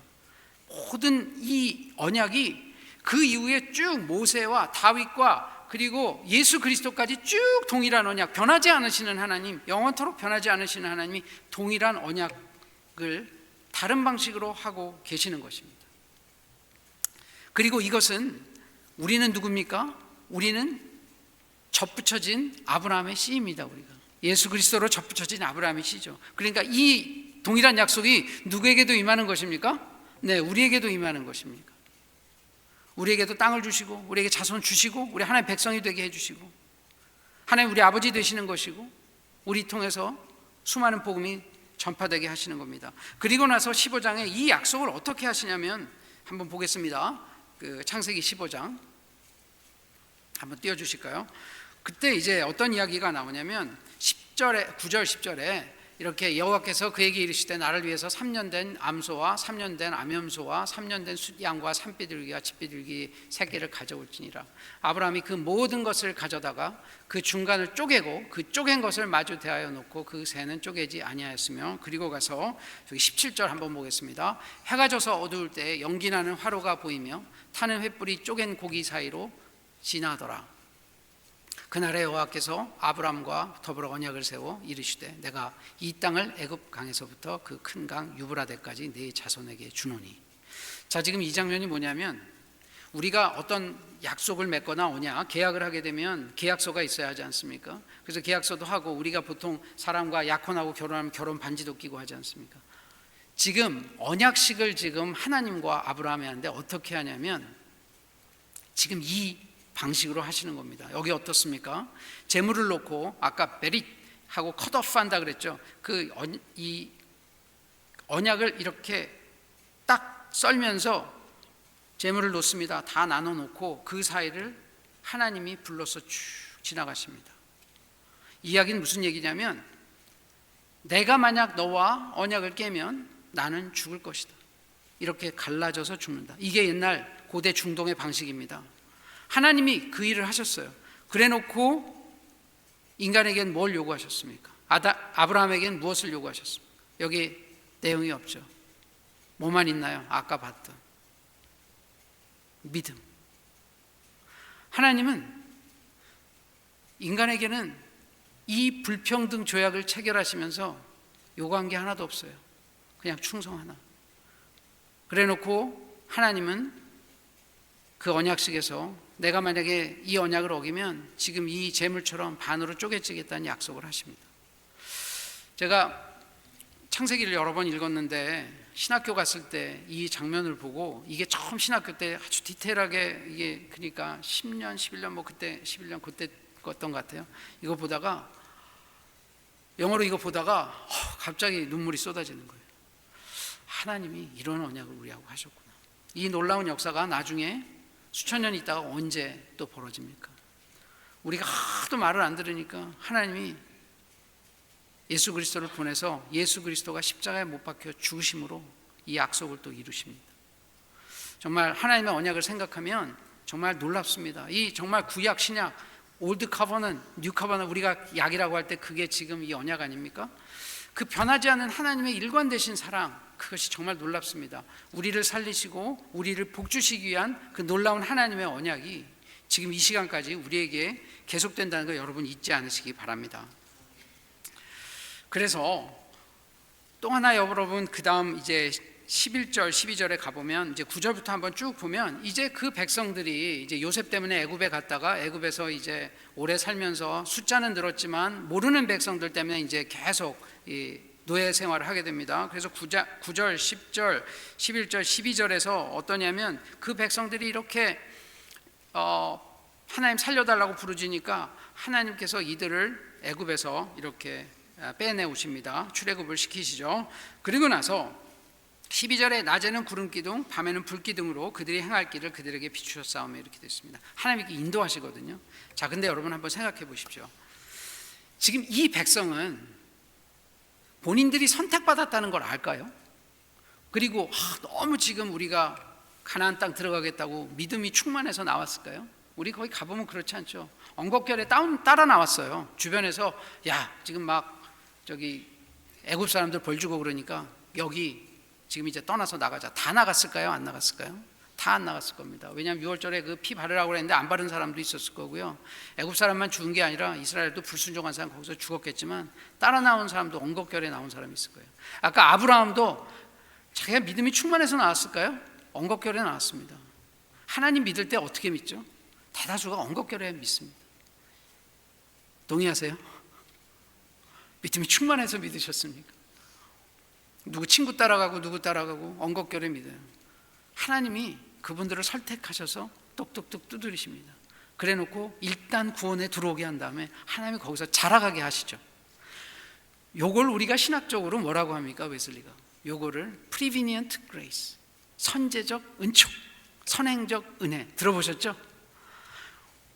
모든 이 언약이 그 이후에 쭉 모세와 다윗과 그리고 예수 그리스도까지 쭉 동일한 언약, 변하지 않으시는 하나님, 영원토록 변하지 않으시는 하나님이 동일한 언약을 다른 방식으로 하고 계시는 것입니다. 그리고 이것은, 우리는 누굽니까? 우리는 접붙여진 아브라함의 씨입니다. 우리가 예수 그리스도로 접붙여진 아브라함의 씨죠. 그러니까 이 동일한 약속이 누구에게도 임하는 것입니까? 네, 우리에게도 임하는 것입니다. 우리에게도 땅을 주시고 우리에게 자손 주시고 우리 하나님의 백성이 되게 해주시고 하나님 우리 아버지 되시는 것이고 우리 통해서 수많은 복음이 전파되게 하시는 겁니다. 그리고 나서 15장에 이 약속을 어떻게 하시냐면, 한번 보겠습니다. 그 창세기 15장 한번 띄워주실까요? 그때 이제 어떤 이야기가 나오냐면 9절 10절에 이렇게 여호와께서 그에게 이르시되 나를 위해서 3년 된 암소와 3년 된 암염소와 3년 된 숫양과 산비둘기와 집비둘기 새끼를 가져올지니라. 아브라함이 그 모든 것을 가져다가 그 중간을 쪼개고 그 쪼갠 것을 마주 대하여 놓고 그 새는 쪼개지 아니하였으며, 그리고 가서 저기 17절 한번 보겠습니다. 해가 져서 어두울 때 연기나는 화로가 보이며 타는 횃불이 쪼갠 고기 사이로 지나더라. 그날에 여호와께서 아브람과 더불어 언약을 세워 이르시되 내가 이 땅을 애굽 강에서부터 그 큰 강 유브라데까지 네 자손에게 주노니. 자, 지금 이 장면이 뭐냐면 우리가 어떤 약속을 맺거나 계약을 하게 되면 계약서가 있어야 하지 않습니까? 그래서 계약서도 하고 우리가 보통 사람과 약혼하고 결혼하면 결혼 반지도 끼고 하지 않습니까? 지금 언약식을 지금 하나님과 아브라함이 하는데 어떻게 하냐면 지금 이 방식으로 하시는 겁니다. 여기 어떻습니까? 재물을 놓고 아까 메릿하고 컷오프 한다 그랬죠. 이 언약을 이렇게 딱 썰면서 재물을 놓습니다. 다 나눠 놓고 그 사이를 하나님이 불러서 쭉 지나가십니다. 이 이야기는 무슨 얘기냐면 내가 만약 너와 언약을 깨면 나는 죽을 것이다. 이렇게 갈라져서 죽는다. 이게 옛날 고대 중동의 방식입니다. 하나님이 그 일을 하셨어요. 그래 놓고 인간에겐 뭘 요구하셨습니까? 아브라함에겐 무엇을 요구하셨습니까? 여기 내용이 없죠. 뭐만 있나요? 아까 봤던 믿음. 하나님은 인간에게는 이 불평등 조약을 체결하시면서 요구한 게 하나도 없어요. 그냥 충성 하나. 그래 놓고 하나님은 그 언약식에서 내가 만약에 이 언약을 어기면 지금 이 재물처럼 반으로 쪼개지겠다는 약속을 하십니다. 제가 창세기를 여러 번 읽었는데 신학교 갔을 때 이 장면을 보고 이게 처음 신학교 때 아주 디테일하게 이게 그러니까 10년, 11년 뭐 그때 11년 그때 껐던 것 같아요. 이거 보다가 영어로 이거 보다가 갑자기 눈물이 쏟아지는 거예요. 하나님이 이런 언약을 우리하고 하셨구나. 이 놀라운 역사가 나중에 수천 년 있다가 언제 또 벌어집니까? 우리가 하도 말을 안 들으니까 하나님이 예수 그리스도를 보내서 예수 그리스도가 십자가에 못 박혀 죽으심으로 이 약속을 또 이루십니다. 정말 하나님의 언약을 생각하면 정말 놀랍습니다. 이 정말 구약 신약 올드 커버넌트, 뉴 커버넌트 우리가 약이라고 할 때 그게 지금 이 언약 아닙니까? 그 변하지 않는 하나님의 일관되신 사랑, 그것이 정말 놀랍습니다. 우리를 살리시고 우리를 복주시기 위한 그 놀라운 하나님의 언약이 지금 이 시간까지 우리에게 계속된다는 거 여러분 잊지 않으시기 바랍니다. 그래서 또 하나 여러분 그 다음 이제 11절 12절에 가보면 이제 9절부터 한번 쭉 보면 이제 그 백성들이 이제 요셉 때문에 애굽에 갔다가 애굽에서 이제 오래 살면서 숫자는 늘었지만 모르는 백성들 때문에 이제 계속 이 노예 생활을 하게 됩니다. 그래서 9절, 10절, 11절, 12절에서 어떠냐면 그 백성들이 이렇게 하나님 살려달라고 부르짖으니까 하나님께서 이들을 애굽에서 이렇게 빼내오십니다. 출애굽을 시키시죠. 그리고 나서 12절에 낮에는 구름기둥 밤에는 불기둥으로 그들이 행할 길을 그들에게 비추셨사오며 이렇게 됐습니다. 하나님이 인도하시거든요. 자, 근데 여러분 한번 생각해 보십시오. 지금 이 백성은 본인들이 선택받았다는 걸 알까요? 그리고 너무 지금 우리가 가나안 땅 들어가겠다고 믿음이 충만해서 나왔을까요? 우리 거기 가보면 그렇지 않죠. 언곡결에 따라 나왔어요. 주변에서 야 지금 막 저기 애굽 사람들 벌 주고 그러니까 여기 지금 이제 떠나서 나가자. 다 나갔을까요? 안 나갔을까요? 다 안 나갔을 겁니다. 왜냐하면 6월절에 그 피 바르라고 그랬는데 안 바른 사람도 있었을 거고요. 애굽 사람만 죽은 게 아니라 이스라엘도 불순종한 사람 거기서 죽었겠지만 따라 나온 사람도 언곡결에 나온 사람이 있을 거예요. 아까 아브라함도 자기가 믿음이 충만해서 나왔을까요? 언곡결에 나왔습니다. 하나님 믿을 때 어떻게 믿죠? 대다수가 언곡결에 믿습니다. 동의하세요? 믿음이 충만해서 믿으셨습니까? 누구 친구 따라가고 누구 따라가고 언곡결에 믿어요. 하나님이 그분들을 선택하셔서 똑똑똑 두드리십니다. 그래 놓고 일단 구원에 들어오게 한 다음에 하나님이 거기서 자라가게 하시죠. 요걸 우리가 신학적으로 뭐라고 합니까? 웨슬리가 요거를 prevenient grace, 선제적 은총, 선행적 은혜 들어보셨죠?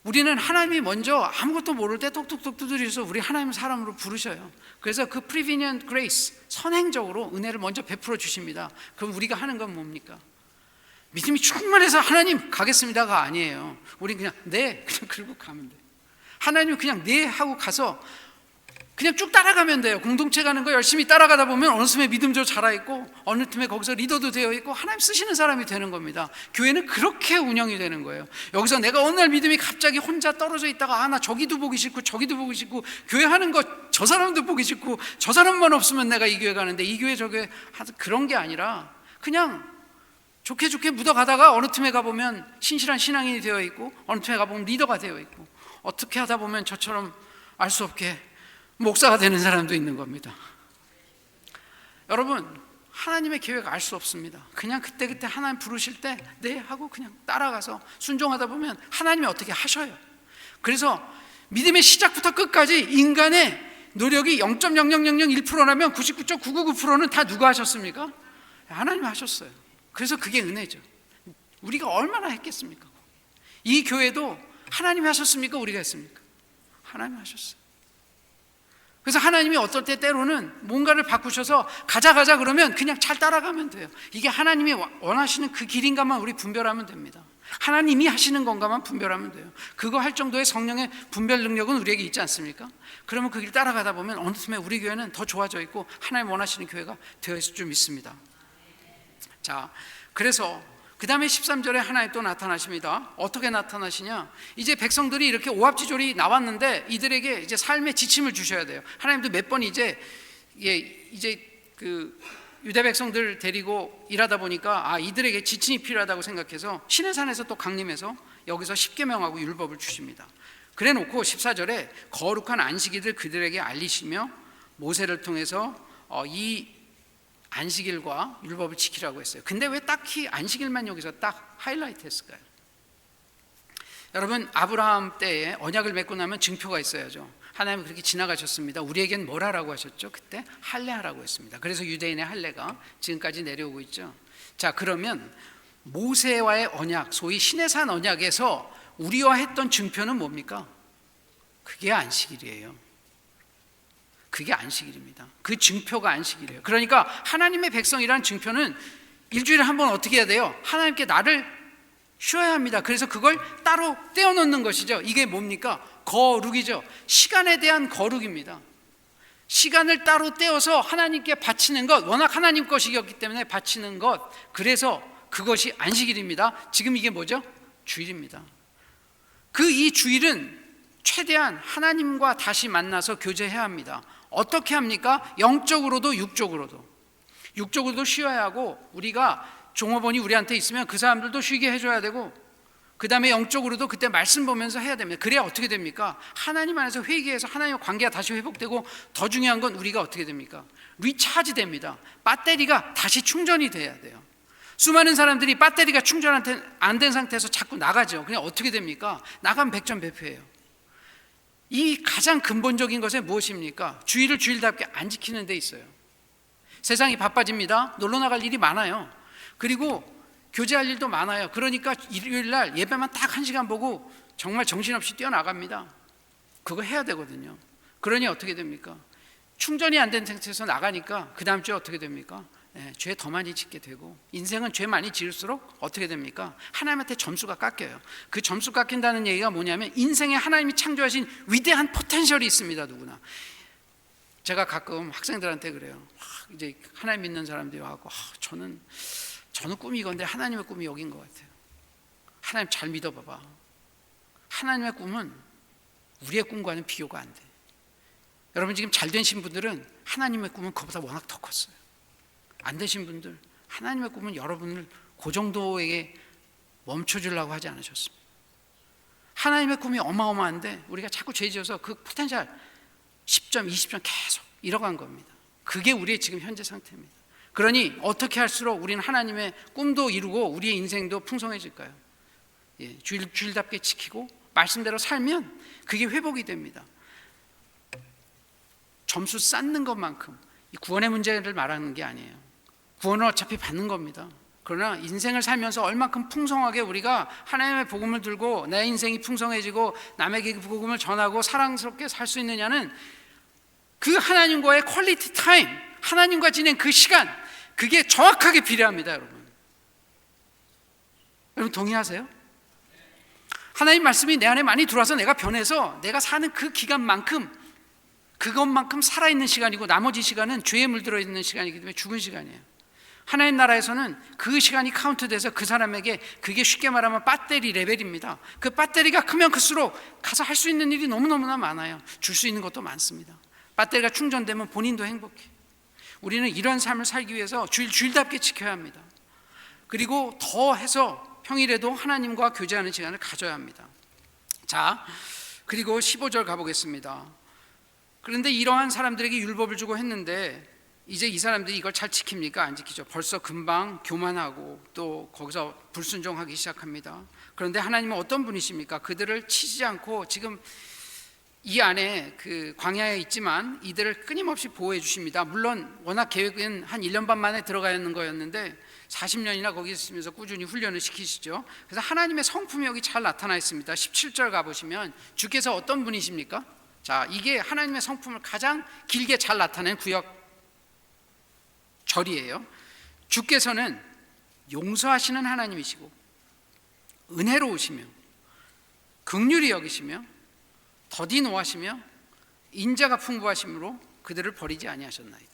우리는 하나님이 먼저 아무것도 모를 때 똑똑똑 두드려서 우리 하나님 사람으로 부르셔요. 그래서 그 prevenient grace, 선행적으로 은혜를 먼저 베풀어 주십니다. 그럼 우리가 하는 건 뭡니까? 믿음이 충만해서 하나님 가겠습니다가 아니에요. 우린 그냥 네 그냥 그러고 가면 돼요. 하나님 그냥 네 하고 가서 그냥 쭉 따라가면 돼요. 공동체 가는 거 열심히 따라가다 보면 어느 틈에 믿음도 자라있고 어느 틈에 거기서 리더도 되어 있고 하나님 쓰시는 사람이 되는 겁니다. 교회는 그렇게 운영이 되는 거예요. 여기서 내가 어느 날 믿음이 갑자기 혼자 떨어져 있다가 나 저기도 보기 싫고 저기도 보기 싫고 교회 하는 거 저 사람도 보기 싫고 저 사람만 없으면 내가 이 교회 가는데 이 교회 저 교회 그런 게 아니라 그냥 좋게 좋게 묻어가다가 어느 틈에 가보면 신실한 신앙인이 되어 있고, 어느 틈에 가보면 리더가 되어 있고, 어떻게 하다 보면 저처럼 알 수 없게 목사가 되는 사람도 있는 겁니다. 여러분, 하나님의 계획 알 수 없습니다. 그냥 그때그때 하나님 부르실 때 네 하고 그냥 따라가서 순종하다 보면 하나님이 어떻게 하셔요. 그래서 믿음의 시작부터 끝까지 인간의 노력이 0.00001%라면 99.999%는 다 누가 하셨습니까? 하나님이 하셨어요. 그래서 그게 은혜죠. 우리가 얼마나 했겠습니까? 이 교회도 하나님이 하셨습니까? 우리가 했습니까? 하나님이 하셨어요. 그래서 하나님이 어떨 때 때로는 뭔가를 바꾸셔서 가자 그러면 그냥 잘 따라가면 돼요. 이게 하나님이 원하시는 그 길인가만 우리 분별하면 됩니다. 하나님이 하시는 건가만 분별하면 돼요. 그거 할 정도의 성령의 분별 능력은 우리에게 있지 않습니까? 그러면 그 길 따라가다 보면 어느 틈에 우리 교회는 더 좋아져 있고 하나님 원하시는 교회가 되어 있을 줄 믿습니다. 자, 그래서 그 다음에 13절에 하나님 또 나타나십니다. 어떻게 나타나시냐? 이제 백성들이 이렇게 오합지졸이 나왔는데 이들에게 이제 삶의 지침을 주셔야 돼요. 하나님도 몇 번 이제 그 유대 백성들 데리고 일하다 보니까 이들에게 지침이 필요하다고 생각해서 시내산에서 또 강림해서 여기서 십계명하고 율법을 주십니다. 그래놓고 14절에 거룩한 안식일을 그들에게 알리시며 모세를 통해서 이 안식일과 율법을 지키라고 했어요. 근데 왜 딱히 안식일만 여기서 딱 하이라이트 했을까요? 여러분, 아브라함 때에 언약을 맺고 나면 증표가 있어야죠. 하나님은 그렇게 지나가셨습니다. 우리에겐 뭘 하라고 하셨죠? 그때 할례하라고 했습니다. 그래서 유대인의 할례가 지금까지 내려오고 있죠. 자, 그러면 모세와의 언약, 소위 시내산 언약에서 우리와 했던 증표는 뭡니까? 그게 안식일이에요. 그게 안식일입니다. 그 증표가 안식일이에요. 그러니까 하나님의 백성이라는 증표는 일주일에 한 번 어떻게 해야 돼요? 하나님께 나를 쉬어야 합니다. 그래서 그걸 따로 떼어놓는 것이죠. 이게 뭡니까? 거룩이죠. 시간에 대한 거룩입니다. 시간을 따로 떼어서 하나님께 바치는 것, 워낙 하나님 것이었기 때문에 바치는 것, 그래서 그것이 안식일입니다. 지금 이게 뭐죠? 주일입니다. 이 주일은 최대한 하나님과 다시 만나서 교제해야 합니다. 어떻게 합니까? 영적으로도 육적으로도. 육적으로도 쉬어야 하고, 우리가 종업원이 우리한테 있으면 그 사람들도 쉬게 해줘야 되고, 그 다음에 영적으로도 그때 말씀 보면서 해야 됩니다. 그래야 어떻게 됩니까? 하나님 안에서 회개해서 하나님과 관계가 다시 회복되고, 더 중요한 건 우리가 어떻게 됩니까? 리차지 됩니다. 배터리가 다시 충전이 돼야 돼요. 수많은 사람들이 배터리가 충전 안 된 상태에서 자꾸 나가죠. 그냥 어떻게 됩니까? 나가면 백전백패예요. 이 가장 근본적인 것은 무엇입니까? 주일을 주일답게 안 지키는 데 있어요. 세상이 바빠집니다. 놀러 나갈 일이 많아요. 그리고 교제할 일도 많아요. 그러니까 일요일 날 예배만 딱 1시간 보고 정말 정신없이 뛰어나갑니다. 그거 해야 되거든요. 그러니 어떻게 됩니까? 충전이 안 된 상태에서 나가니까 그 다음 주에 어떻게 됩니까? 죄 더 많이 짓게 되고, 인생은 죄 많이 지을수록 어떻게 됩니까? 하나님한테 점수가 깎여요. 그 점수 깎인다는 얘기가 뭐냐면 인생에 하나님이 창조하신 위대한 포텐셜이 있습니다. 누구나. 제가 가끔 학생들한테 그래요. 이제 하나님 믿는 사람들이 와서 저는 꿈이 이건데 하나님의 꿈이 여긴 것 같아요. 하나님 잘 믿어봐봐. 하나님의 꿈은 우리의 꿈과는 비교가 안 돼. 여러분, 지금 잘 되신 분들은 하나님의 꿈은 그보다 워낙 더 컸어요. 안 되신 분들, 하나님의 꿈은 여러분을 그 정도에게 멈춰주려고 하지 않으셨습니다. 하나님의 꿈이 어마어마한데 우리가 자꾸 죄 지어서 그 포텐셜 10점, 20점 계속 잃어간 겁니다. 그게 우리의 지금 현재 상태입니다. 그러니 어떻게 할수록 우리는 하나님의 꿈도 이루고 우리의 인생도 풍성해질까요? 주일답게 지키고 말씀대로 살면 그게 회복이 됩니다. 점수 쌓는 것만큼 구원의 문제를 말하는 게 아니에요. 구원은 어차피 받는 겁니다. 그러나 인생을 살면서 얼마큼 풍성하게 우리가 하나님의 복음을 들고 내 인생이 풍성해지고 남에게 그 복음을 전하고 사랑스럽게 살 수 있느냐는 그 하나님과의 퀄리티 타임, 하나님과 지낸 그 시간, 그게 정확하게 필요합니다. 여러분 동의하세요? 하나님 말씀이 내 안에 많이 들어와서 내가 변해서 내가 사는 그 기간만큼, 그것만큼 살아있는 시간이고 나머지 시간은 죄에 물들어 있는 시간이기 때문에 죽은 시간이에요. 하나님 나라에서는 그 시간이 카운트돼서 그 사람에게 그게 쉽게 말하면 배터리 레벨입니다. 그 배터리가 크면 클수록 가서 할 수 있는 일이 너무너무나 많아요. 줄 수 있는 것도 많습니다. 배터리가 충전되면 본인도 행복해. 우리는 이런 삶을 살기 위해서 주일답게 지켜야 합니다. 그리고 더 해서 평일에도 하나님과 교제하는 시간을 가져야 합니다. 자, 그리고 15절 가보겠습니다. 그런데 이러한 사람들에게 율법을 주고 했는데 이제 이 사람들이 이걸 잘 지킵니까? 안 지키죠. 벌써 금방 교만하고 또 거기서 불순종하기 시작합니다. 그런데 하나님은 어떤 분이십니까? 그들을 치지 않고 지금 이 안에 그 광야에 있지만 이들을 끊임없이 보호해 주십니다. 물론 워낙 계획은 한 1년 반 만에 들어가 있는 거였는데 40년이나 거기 있으면서 꾸준히 훈련을 시키시죠. 그래서 하나님의 성품이 여기 잘 나타나 있습니다. 17절 가보시면 주께서 어떤 분이십니까? 자, 이게 하나님의 성품을 가장 길게 잘 나타낸 구약 절이에요. 주께서는 용서하시는 하나님이시고 은혜로우시며 긍휼히 여기시며 더디 노하시며 인자가 풍부하심으로 그들을 버리지 아니하셨나이다.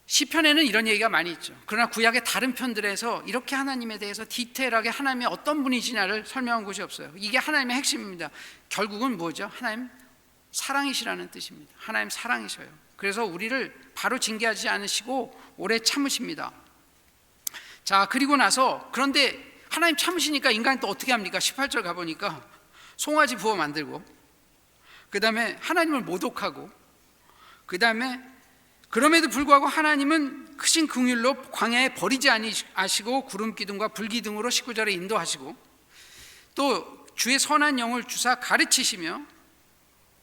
시편에는 이런 얘기가 많이 있죠. 그러나 구약의 다른 편들에서 이렇게 하나님에 대해서 디테일하게 하나님이 어떤 분이시냐를 설명한 곳이 없어요. 이게 하나님의 핵심입니다. 결국은 뭐죠? 하나님 사랑이시라는 뜻입니다. 하나님 사랑이셔요. 그래서 우리를 바로 징계하지 않으시고 오래 참으십니다. 자, 그리고 나서 그런데 하나님 참으시니까 인간이 또 어떻게 합니까? 18절 가보니까 송아지 부어 만들고 그 다음에 하나님을 모독하고 그 다음에 그럼에도 불구하고 하나님은 크신 긍휼로 광야에 버리지 아니하시고 구름 기둥과 불 기둥으로 19절에 인도하시고 또 주의 선한 영을 주사 가르치시며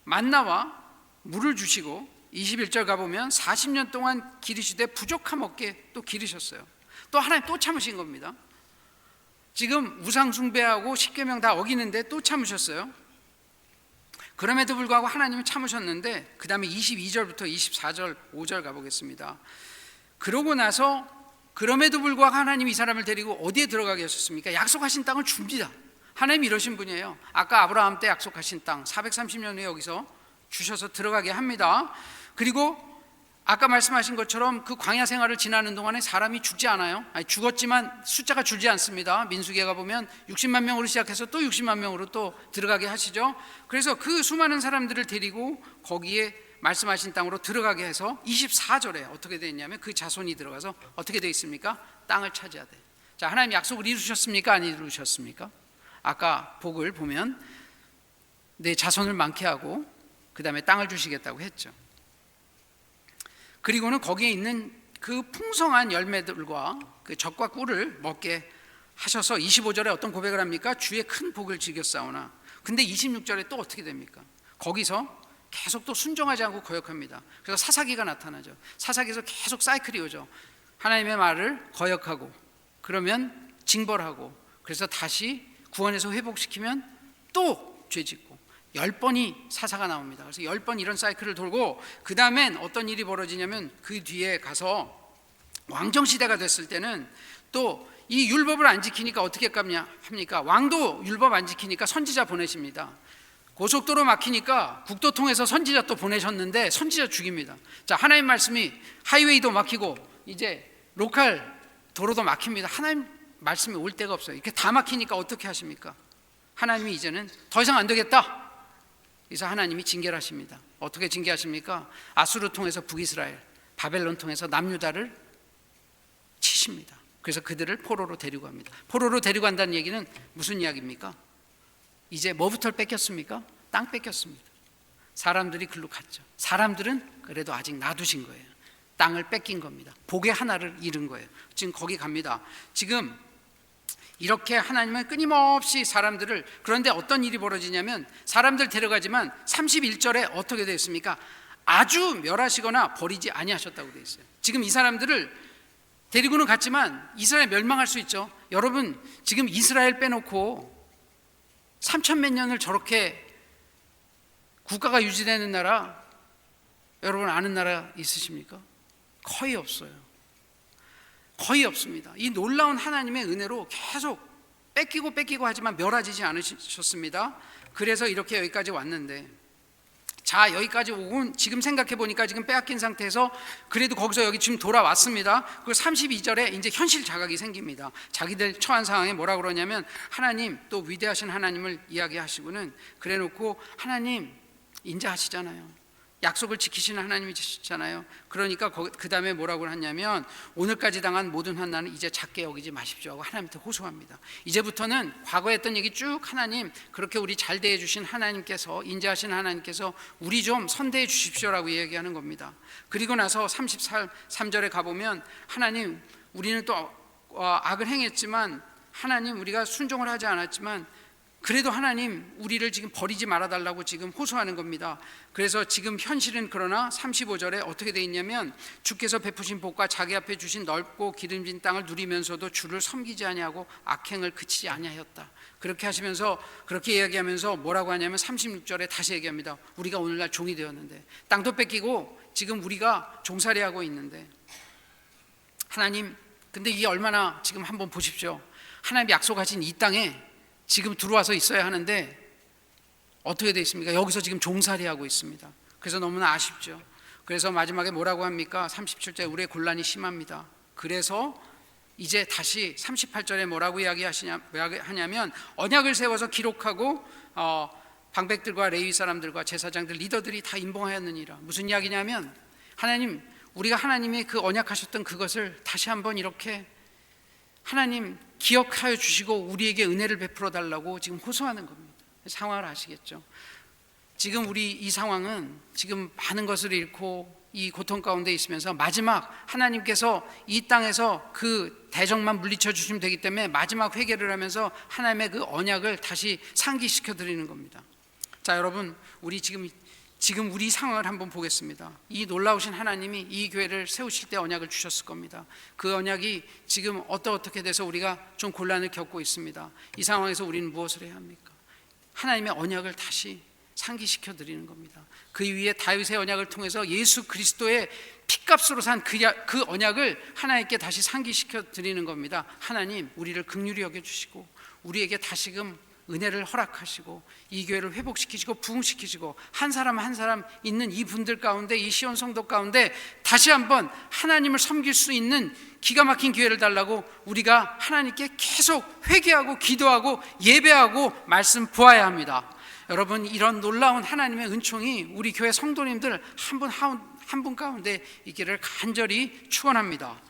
만나와 물을 주시고 21절 가보면 40년 동안 기르시되 부족함 없게 또 기르셨어요. 또 하나님 또 참으신 겁니다. 지금 우상 숭배하고 십계명 다 어기는데 또 참으셨어요. 그럼에도 불구하고 하나님은 참으셨는데 그 다음에 22절부터 24절 5절 가보겠습니다. 그러고 나서 그럼에도 불구하고 하나님이 이 사람을 데리고 어디에 들어가게 하셨습니까? 약속하신 땅을 줍니다. 하나님이 이러신 분이에요. 아까 아브라함 때 약속하신 땅 430년 후에 여기서 주셔서 들어가게 합니다. 그리고 아까 말씀하신 것처럼 그 광야 생활을 지나는 동안에 사람이 죽지 않아요. 아니, 죽었지만 숫자가 줄지 않습니다. 민수기에 가보면 60만 명으로 시작해서 또 60만 명으로 또 들어가게 하시죠. 그래서 그 수많은 사람들을 데리고 거기에 말씀하신 땅으로 들어가게 해서 24절에 어떻게 되어 있냐면 그 자손이 들어가서 어떻게 되어 있습니까? 땅을 차지하되. 자, 하나님 약속을 이루셨습니까? 안 이루셨습니까? 아까 복을 보면 내 자손을 많게 하고 그 다음에 땅을 주시겠다고 했죠. 그리고는 거기에 있는 그 풍성한 열매들과 그 젖과 꿀을 먹게 하셔서 25절에 어떤 고백을 합니까? 주의 큰 복을 즐겼사오나. 근데 26절에 또 어떻게 됩니까? 거기서 계속 또 순종하지 않고 거역합니다. 그래서 사사기가 나타나죠. 사사기에서 계속 사이클이 오죠. 하나님의 말을 거역하고 그러면 징벌하고 그래서 다시 구원해서 회복시키면 또 죄짓고 10번이 사사가 나옵니다. 그래서 10번 이런 사이클을 돌고 그 다음엔 어떤 일이 벌어지냐면 그 뒤에 가서 왕정시대가 됐을 때는 또 이 율법을 안 지키니까 어떻게 합니까? 왕도 율법 안 지키니까 선지자 보내십니다. 고속도로 막히니까 국도 통해서 선지자 또 보내셨는데 선지자 죽입니다. 자, 하나님 말씀이 하이웨이도 막히고 이제 로컬 도로도 막힙니다. 하나님 말씀이 올 데가 없어요. 이렇게 다 막히니까 어떻게 하십니까? 하나님이 이제는 더 이상 안 되겠다. 그래서 하나님이 징계를 하십니다. 어떻게 징계하십니까? 아수르 통해서 북이스라엘, 바벨론 통해서 남유다를 치십니다. 그래서 그들을 포로로 데리고 갑니다. 포로로 데리고 간다는 얘기는 무슨 이야기입니까? 이제 뭐부터 뺏겼습니까? 땅 뺏겼습니다. 사람들이 글로 갔죠. 사람들은 그래도 아직 놔두신 거예요. 땅을 뺏긴 겁니다. 복의 하나를 잃은 거예요. 지금 거기 갑니다. 지금 이렇게 하나님은 끊임없이 사람들을, 그런데 어떤 일이 벌어지냐면 사람들 데려가지만 31절에 어떻게 되어 있습니까? 아주 멸하시거나 버리지 아니하셨다고 되어 있어요. 지금 이 사람들을 데리고는 갔지만 이스라엘 멸망할 수 있죠. 여러분, 지금 이스라엘 빼놓고 3,000몇 년을 저렇게 국가가 유지되는 나라, 여러분 아는 나라 있으십니까? 거의 없어요. 거의 없습니다. 이 놀라운 하나님의 은혜로 계속 뺏기고 하지만 멸하지 않으셨습니다. 그래서 이렇게 여기까지 왔는데, 자, 여기까지 오고 지금 생각해 보니까 지금 빼앗긴 상태에서 그래도 거기서 여기 지금 돌아왔습니다. 그 32절에 이제 현실 자각이 생깁니다. 자기들 처한 상황에 뭐라 그러냐면, 하나님, 또 위대하신 하나님을 이야기하시고는 그래 놓고, 하나님 인자하시잖아요. 약속을 지키시는 하나님이시잖아요. 그러니까 그 다음에 뭐라고 하냐면 오늘까지 당한 모든 환난은 이제 작게 여기지 마십시오 하고 하나님한테 호소합니다. 이제부터는 과거에 했던 얘기 쭉 하나님 그렇게 우리 잘 대해 주신 하나님께서, 인자하신 하나님께서 우리 좀 선대해 주십시오라고 얘기하는 겁니다. 그리고 나서 33절에 가보면 하나님 우리는 또 악을 행했지만 하나님 우리가 순종을 하지 않았지만 그래도 하나님 우리를 지금 버리지 말아달라고 지금 호소하는 겁니다. 그래서 지금 현실은 그러나 35절에 어떻게 돼 있냐면 주께서 베푸신 복과 자기 앞에 주신 넓고 기름진 땅을 누리면서도 주를 섬기지 아니하고 악행을 그치지 아니하였다. 그렇게 하시면서 그렇게 이야기하면서 뭐라고 하냐면 36절에 다시 얘기합니다. 우리가 오늘날 종이 되었는데 땅도 뺏기고 지금 우리가 종살이하고 있는데 하나님 근데 이게 얼마나 지금 한번 보십시오. 하나님이 약속하신 이 땅에 지금 들어와서 있어야 하는데 어떻게 되어 있습니까? 여기서 지금 종살이하고 있습니다. 그래서 너무나 아쉽죠. 그래서 마지막에 뭐라고 합니까? 37절에 우리의 곤란이 심합니다. 그래서 이제 다시 38절에 뭐라고 이야기하냐면 언약을 세워서 기록하고 방백들과 레위 사람들과 제사장들 리더들이 다 임봉하였느니라. 무슨 이야기냐면 하나님 우리가 하나님이 그 언약하셨던 그것을 다시 한번 이렇게 하나님 기억하여 주시고 우리에게 은혜를 베풀어 달라고 지금 호소하는 겁니다. 상황을 아시겠죠? 지금 우리 이 상황은 지금 많은 것을 잃고 이 고통 가운데 있으면서 마지막 하나님께서 이 땅에서 그 대적만 물리쳐 주시면 되기 때문에 마지막 회개를 하면서 하나님의 그 언약을 다시 상기시켜 드리는 겁니다. 자, 여러분 우리 지금 우리 상황을 한번 보겠습니다. 이 놀라우신 하나님이 이 교회를 세우실 때 언약을 주셨을 겁니다. 그 언약이 지금 어떻게 돼서 우리가 좀 곤란을 겪고 있습니다. 이 상황에서 우리는 무엇을 해야 합니까? 하나님의 언약을 다시 상기시켜 드리는 겁니다. 그 위에 다윗의 언약을 통해서 예수 그리스도의 피값으로 산 그 언약을 하나님께 다시 상기시켜 드리는 겁니다. 하나님 우리를 긍휼히 여겨주시고 우리에게 다시금 은혜를 허락하시고 이 교회를 회복시키시고 부흥시키시고 한 사람 한 사람 있는 이 분들 가운데 이 시온 성도 가운데 다시 한번 하나님을 섬길 수 있는 기가 막힌 기회를 달라고 우리가 하나님께 계속 회개하고 기도하고 예배하고 말씀 보아야 합니다. 여러분 이런 놀라운 하나님의 은총이 우리 교회 성도님들 한 분 가운데 있기를 간절히 축원합니다.